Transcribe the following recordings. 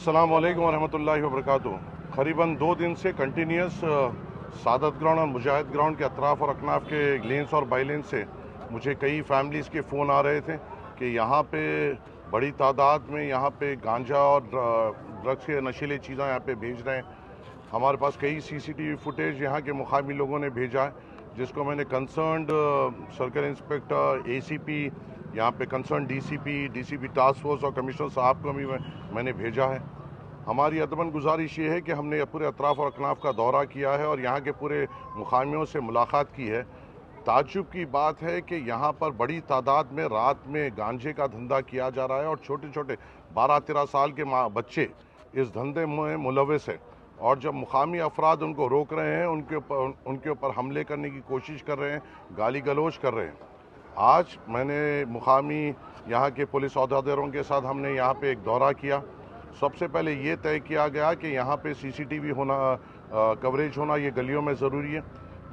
अस्सलाम वालेकुम रहमतुल्लाहि व बरकातुहू। करीबन 2 दिन से कंटिन्यूस सादत ग्राउंड और मुजाहिद ग्राउंड के अतराफ़ और अकनाफ के लेन्स और बाई लेन्स से मुझे कई फैमिलीज़ के फ़ोन आ रहे थे कि यहाँ पे बड़ी तादाद में यहाँ पे गांजा और ड्रग्स के नशीली चीज़ें यहाँ पे भेज रहे हैं। हमारे पास कई CCTV फुटेज यहाँ के मुकामी लोगों ने भेजा है, जिसको मैंने कंसर्न्ड सर्कल इंस्पेक्टर, ACP, यहाँ पे कंसर्न DCP टास्क फोर्स और कमिश्नर साहब को भी मैंने भेजा है। हमारी अदबन गुजारिश ये है कि हमने पूरे अतराफ़ और अकनाफ का दौरा किया है और यहाँ के पूरे मुकामियों से मुलाकात की है। ताज्जुब की बात है कि यहाँ पर बड़ी तादाद में रात में गांजे का धंधा किया जा रहा है और छोटे छोटे 12-13 साल के बच्चे इस धंधे में मुलविस है। और जब मुकामी अफराद उनको रोक रहे हैं, उनके ऊपर हमले करने की कोशिश कर रहे हैं, गाली गलौज कर रहे हैं। आज मैंने मुकामी यहाँ के पुलिस अहदेदारों के साथ हमने यहाँ पे एक दौरा किया। सबसे पहले ये तय किया गया कि यहाँ पे CCTV होना, कवरेज होना ये गलियों में ज़रूरी है,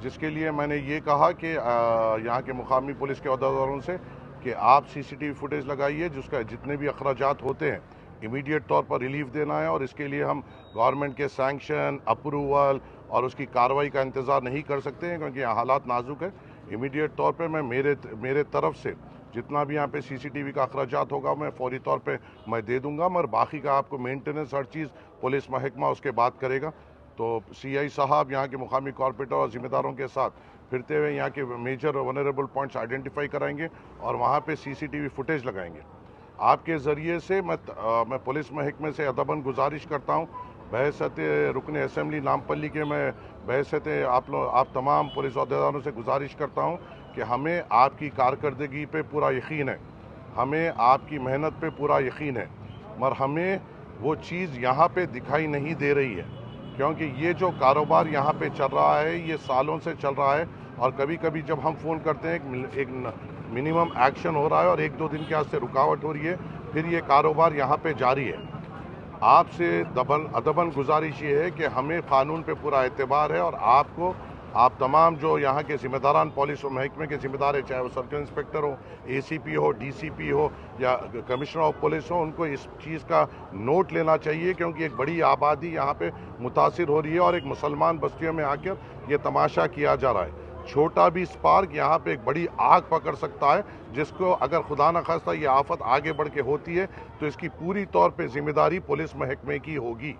जिसके लिए मैंने ये कहा कि यहाँ के मुकामी पुलिस के अहदेदारों से कि आप CCTV फुटेज लगाइए, जिसका जितने भी अखराजात होते हैं इमीडिएट तौर पर रिलीफ देना है। और इसके लिए हम गवर्नमेंट के सैंक्शन, अप्रूवल और उसकी कार्रवाई का इंतज़ार नहीं कर सकते हैं, क्योंकि यहाँ हालात नाजुक है। इमीडिएट तौर पे मैं मेरे तरफ से जितना भी यहाँ पे CCTV का अखराजात होगा मैं फौरी तौर पे मैं दे दूंगा, मगर बाकी का आपको मेंटेनेंस हर चीज़ पुलिस महकमा उसके बाद करेगा। तो CI साहब यहाँ के मुकामी कॉर्पोरेटर और ज़िम्मेदारों के साथ फिरते हुए यहाँ के मेजर वनरेबल पॉइंट्स आइडेंटिफाई कराएंगे और वहाँ पे CCTV फुटेज लगाएंगे। आपके ज़रिए से मैं पुलिस महकमे से अदबन गुजारिश करता हूँ, बहसत रुकन असम्बली नामपल्ली के मैं बहसत आप तमाम पुलिस अहदेदारों से गुजारिश करता हूँ कि हमें आपकी कारकर्दगी पे पूरा यकीन है, हमें आपकी मेहनत पे पूरा यकीन है, मगर हमें वो चीज़ यहाँ पे दिखाई नहीं दे रही है, क्योंकि ये जो कारोबार यहाँ पे चल रहा है ये सालों से चल रहा है। और कभी कभी जब हम फ़ोन करते हैं एक मिनिमम एक्शन हो रहा है और 1-2 दिन के वास्ते रुकावट हो रही है, फिर ये कारोबार यहाँ पे जारी है। आपसे अदबन गुजारिश ये है कि हमें क़ानून पे पूरा एतबार है और आप तमाम जो यहाँ के ज़िम्मेदारान पुलिस और महकमे के ज़िम्मेदार है, चाहे वो सर्कल इंस्पेक्टर हो, ACP हो, DCP हो या कमिश्नर ऑफ पुलिस हो, उनको इस चीज़ का नोट लेना चाहिए, क्योंकि एक बड़ी आबादी यहाँ पे मुतासिर हो रही है और एक मुसलमान बस्तियों में आकर ये तमाशा किया जा रहा है। छोटा भी स्पार्क यहाँ पे एक बड़ी आग पकड़ सकता है, जिसको अगर खुदा न खास्ता ये आफत आगे बढ़ के होती है तो इसकी पूरी तौर पे जिम्मेदारी पुलिस महकमे की होगी।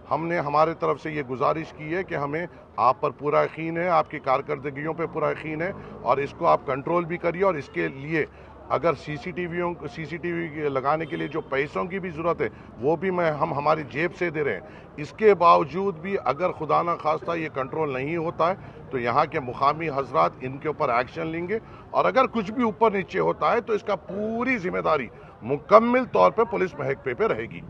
हमने हमारे तरफ से ये गुजारिश की है कि हमें आप पर पूरा यकीन है, आपकी कारकर्दगियों पे पूरा यकीन है और इसको आप कंट्रोल भी करिए। और इसके लिए अगर CCTV लगाने के लिए जो पैसों की भी ज़रूरत है वो भी हम हमारी जेब से दे रहे हैं। इसके बावजूद भी अगर खुदा न खास्ता ये कंट्रोल नहीं होता है तो यहाँ के मुकामी हजरात इनके ऊपर एक्शन लेंगे और अगर कुछ भी ऊपर नीचे होता है तो इसका पूरी जिम्मेदारी मुकम्मल तौर पर पुलिस महकमे पे रहेगी।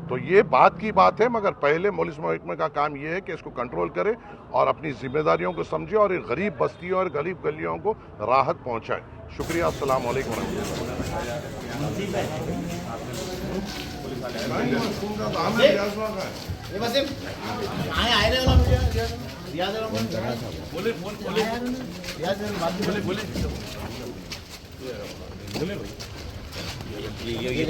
तो ये बात की बात है, मगर पहले पुलिस महकमे का काम ये है कि इसको कंट्रोल करे और अपनी जिम्मेदारियों को समझे और गरीब बस्तियों और गरीब गलियों को राहत पहुंचाए। शुक्रिया। अस्सलाम वालेकुम। ये